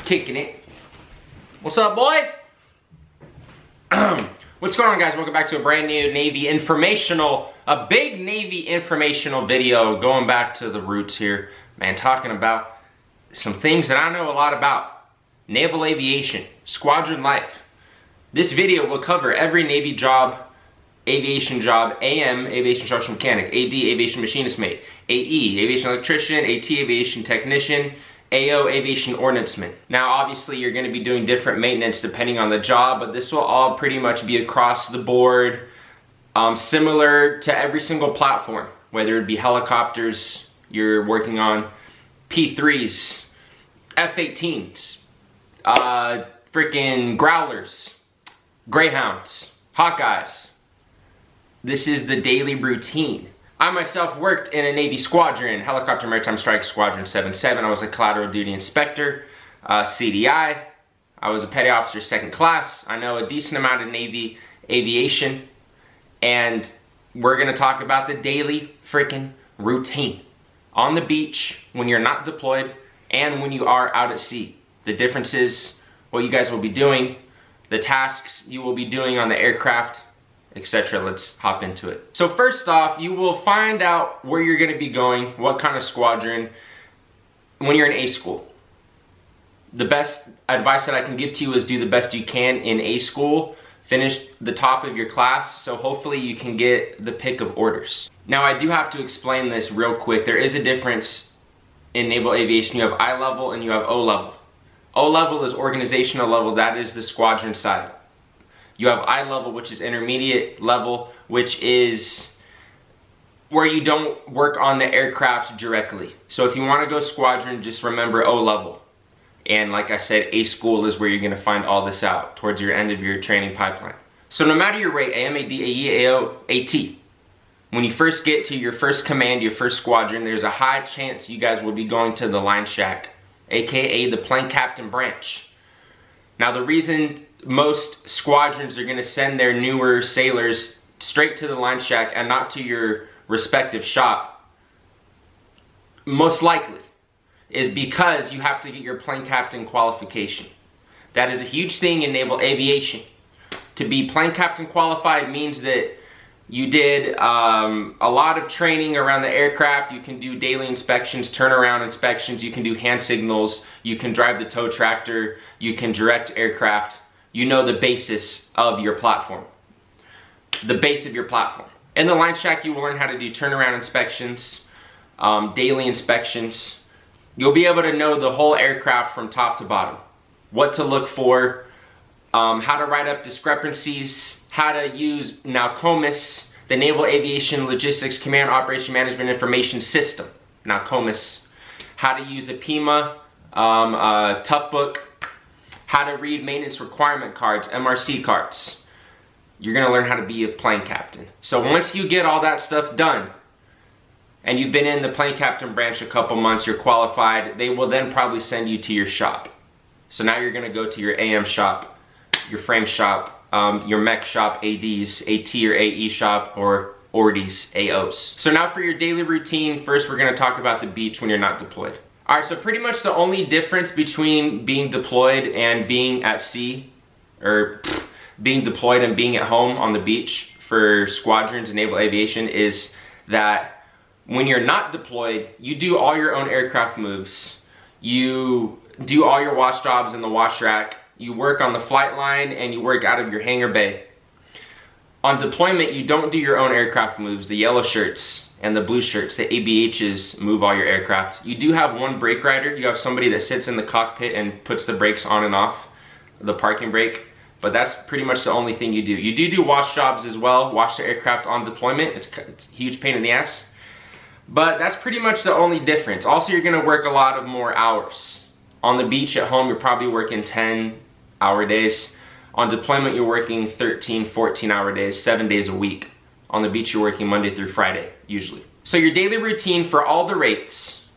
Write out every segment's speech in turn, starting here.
Kicking it. What's up, boy? What's going on, guys? Welcome back to a brand new Navy informational, a big Navy informational video, going back to the roots here, man, talking about some things that I know a lot about. Naval aviation, squadron life. This video will cover every Navy job, aviation job, AM, aviation instructional mechanic, AD, aviation machinist mate, AE, aviation electrician, AT, aviation technician, AO, aviation ordnanceman. Now, obviously, you're going to be doing different maintenance depending on the job, but this will all pretty much be across the board, similar to every single platform, whether it be helicopters you're working on, P3s, F-18s, freaking Growlers, Greyhounds, Hawkeyes. This is the daily routine. I myself worked in a Navy squadron, Helicopter Maritime Strike Squadron 77. I was a collateral duty inspector, CDI. I was a petty officer second class. I know a decent amount of Navy aviation. And we're gonna talk about the daily freaking routine. On the beach, when you're not deployed, and when you are out at sea. The differences, what you guys will be doing, the tasks you will be doing on the aircraft, etc. Let's hop into it. So first off, you will find out where you're gonna be going, what kind of squadron, when you're in A school. The best advice that I can give to you is do the best you can in A school, finish the top of your class, so hopefully you can get the pick of orders. Now, I do have to explain this real quick. There is a difference in naval aviation. You have I level and you have O level. O level is organizational level, that is the squadron side. You have I level, which is intermediate level, which is where you don't work on the aircraft directly. So if you want to go squadron, just remember O level. And like I said, A school is where you're going to find all this out towards your end of your training pipeline. So no matter your rate, AM, AD, AE, AO, AT, when you first get to your first command, your first squadron, there's a high chance you guys will be going to the line shack, aka the plane captain branch. Now, the reason most squadrons are going to send their newer sailors straight to the line shack and not to your respective shop, most likely, is because you have to get your plane captain qualification. That is a huge thing in naval aviation. To be plane captain qualified means that you did a lot of training around the aircraft. You can do daily inspections, turnaround inspections, you can do hand signals, you can drive the tow tractor, you can direct aircraft. You know the basis of your platform. The base of your platform. In the line shack, you will learn how to do turnaround inspections, daily inspections. You'll be able to know the whole aircraft from top to bottom. What to look for, how to write up discrepancies, how to use now COMIS, the Naval Aviation Logistics Command Operation Management Information System. Now COMIS. How to use a PIMA, Tough Book, how to read maintenance requirement cards, MRC cards. You're gonna learn how to be a plane captain. So once you get all that stuff done, and you've been in the plane captain branch a couple months, you're qualified, they will then probably send you to your shop. So now you're gonna go to your AM shop, your frame shop, your mech shop, ADs, AT or AE shop, or ORDs, AOs. So now for your daily routine, first we're gonna talk about the beach when you're not deployed. All right, so pretty much the only difference between being deployed and being at sea, or being deployed and being at home on the beach for squadrons and naval aviation, is that when you're not deployed, you do all your own aircraft moves. You do all your wash jobs in the wash rack. You work on the flight line and you work out of your hangar bay. On deployment, you don't do your own aircraft moves. The yellow shirts and the blue shirts, the ABHs, move all your aircraft. You do have one brake rider. You have somebody that sits in the cockpit and puts the brakes on and off, the parking brake. But that's pretty much the only thing you do. You do wash jobs as well, wash the aircraft on deployment. It's a huge pain in the ass. But that's pretty much the only difference. Also, you're gonna work a lot of more hours. On the beach at home, you're probably working 10-hour days. On deployment, you're working 13, 14-hour days, 7 days a week. On the beach, you're working Monday through Friday, usually. So your daily routine for all the rates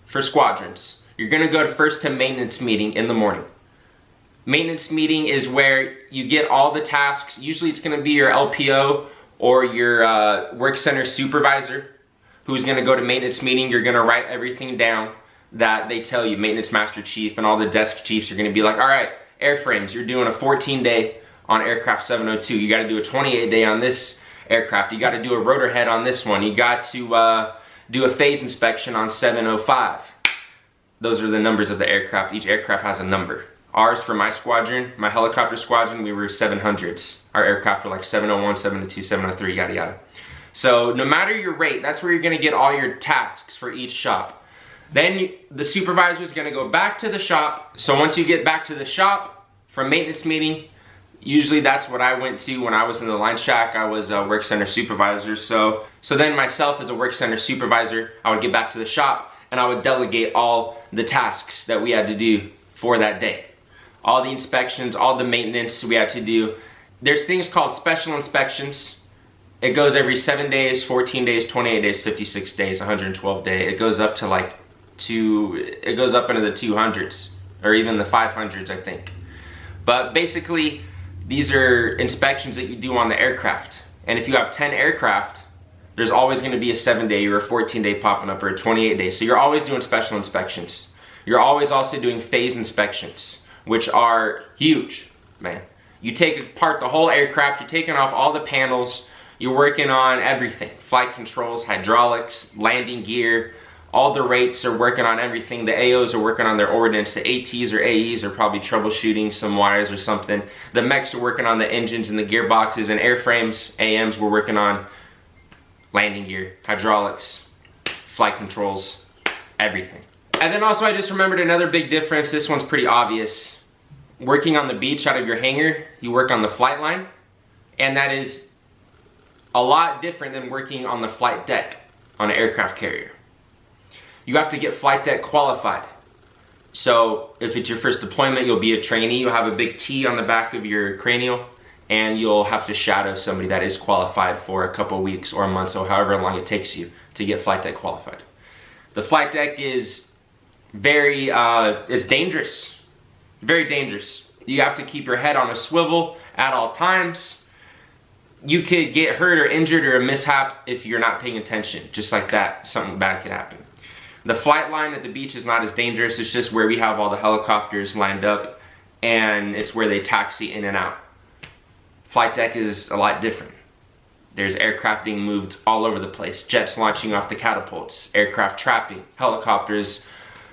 for squadrons, you're gonna go first to maintenance meeting in the morning. Maintenance meeting is where you get all the tasks. Usually it's gonna be your LPO or your work center supervisor who's gonna go to maintenance meeting, you're gonna write everything down that they tell you. Maintenance master chief and all the desk chiefs are gonna be like, all right, airframes, you're doing a 14-day on aircraft 702. You gotta do a 28-day on this aircraft. You gotta do a rotor head on this one. You got to do a phase inspection on 705. Those are the numbers of the aircraft. Each aircraft has a number. Ours, for my squadron, my helicopter squadron, we were 700s. Our aircraft were like 701, 702, 703, yada yada. So no matter your rate, that's where you're gonna get all your tasks for each shop. Then the supervisor is gonna go back to the shop. So once you get back to the shop from maintenance meeting, usually that's what I went to when I was in the line shack. I was a work center supervisor. So then myself as a work center supervisor, I would get back to the shop and I would delegate all the tasks that we had to do for that day. All the inspections, all the maintenance we had to do. There's things called special inspections. It goes every 7 days, 14 days, 28 days, 56 days, 112 days. It goes up to like it goes up into the 200s or even the 500s, I think. But basically, these are inspections that you do on the aircraft. And if you have 10 aircraft, there's always gonna be a 7-day or a 14-day popping up or a 28-day. So you're always doing special inspections. You're always also doing phase inspections, which are huge, man. You take apart the whole aircraft, you're taking off all the panels, you're working on everything. Flight controls, hydraulics, landing gear, all the rates are working on everything. The AOs are working on their ordnance. The ATs or AEs are probably troubleshooting some wires or something. The mechs are working on the engines and the gearboxes, and airframes, AMs, were working on landing gear, hydraulics, flight controls, everything. And then also I just remembered another big difference. This one's pretty obvious. Working on the beach out of your hangar, you work on the flight line, and that is a lot different than working on the flight deck on an aircraft carrier. You have to get flight deck qualified. So if it's your first deployment, you'll be a trainee. You'll have a big T on the back of your cranial, and you'll have to shadow somebody that is qualified for a couple weeks or months or however long it takes you to get flight deck qualified. The flight deck is very, it's dangerous, very dangerous. You have to keep your head on a swivel at all times. You could get hurt or injured or a mishap if you're not paying attention. Just like that, something bad could happen. The flight line at the beach is not as dangerous. It's just where we have all the helicopters lined up, and it's where they taxi in and out. Flight deck is a lot different. There's aircraft being moved all over the place, jets launching off the catapults, aircraft trapping, helicopters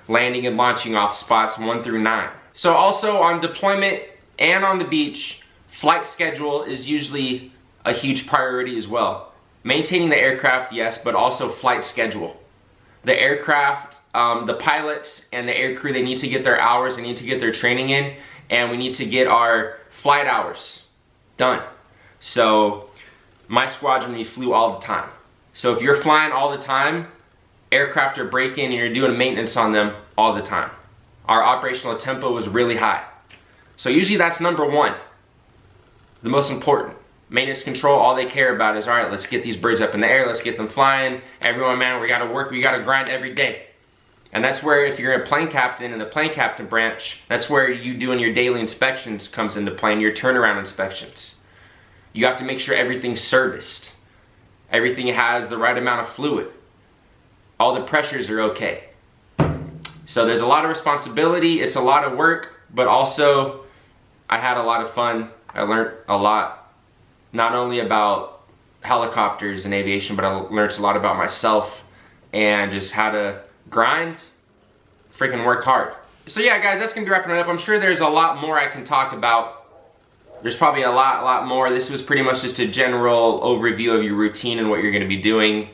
landing and launching off spots 1 through 9. So also on deployment and on the beach, flight schedule is usually a huge priority as well. Maintaining the aircraft, yes, but also flight schedule. The aircraft, the pilots and the aircrew, they need to get their hours, they need to get their training in, and we need to get our flight hours done. So my squadron, we flew all the time. So if you're flying all the time, aircraft are breaking and you're doing maintenance on them all the time. Our operational tempo was really high. So usually that's number one, the most important. Maintenance control, all they care about is, all right, let's get these birds up in the air, let's get them flying. Everyone, man, we gotta work, we gotta grind every day. And that's where, if you're a plane captain in the plane captain branch, that's where you doing your daily inspections comes into play, and your turnaround inspections. You have to make sure everything's serviced. Everything has the right amount of fluid. All the pressures are okay. So there's a lot of responsibility, it's a lot of work, but also I had a lot of fun. I learned a lot. Not only about helicopters and aviation, but I learned a lot about myself and just how to grind, freaking work hard. So yeah, guys, that's gonna be wrapping it up. I'm sure there's a lot more I can talk about. There's probably a lot more. This was pretty much just a general overview of your routine and what you're gonna be doing.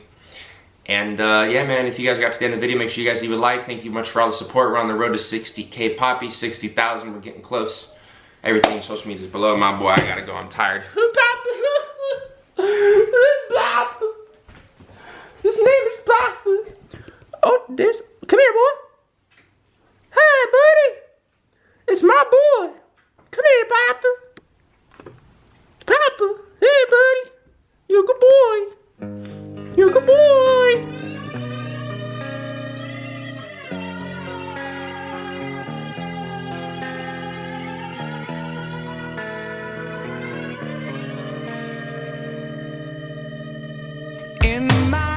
And yeah, man, if you guys got to the end of the video, make sure you guys leave a like. Thank you much for all the support. We're on the road to 60K poppy, 60,000, we're getting close. Everything in social media is below. My boy, I gotta go, I'm tired. His name is Papa. Oh, there's, come here, boy. Hi, buddy. It's my boy. Come here, Papa. Papa, hey, buddy. You're a good boy. You're a good boy. In my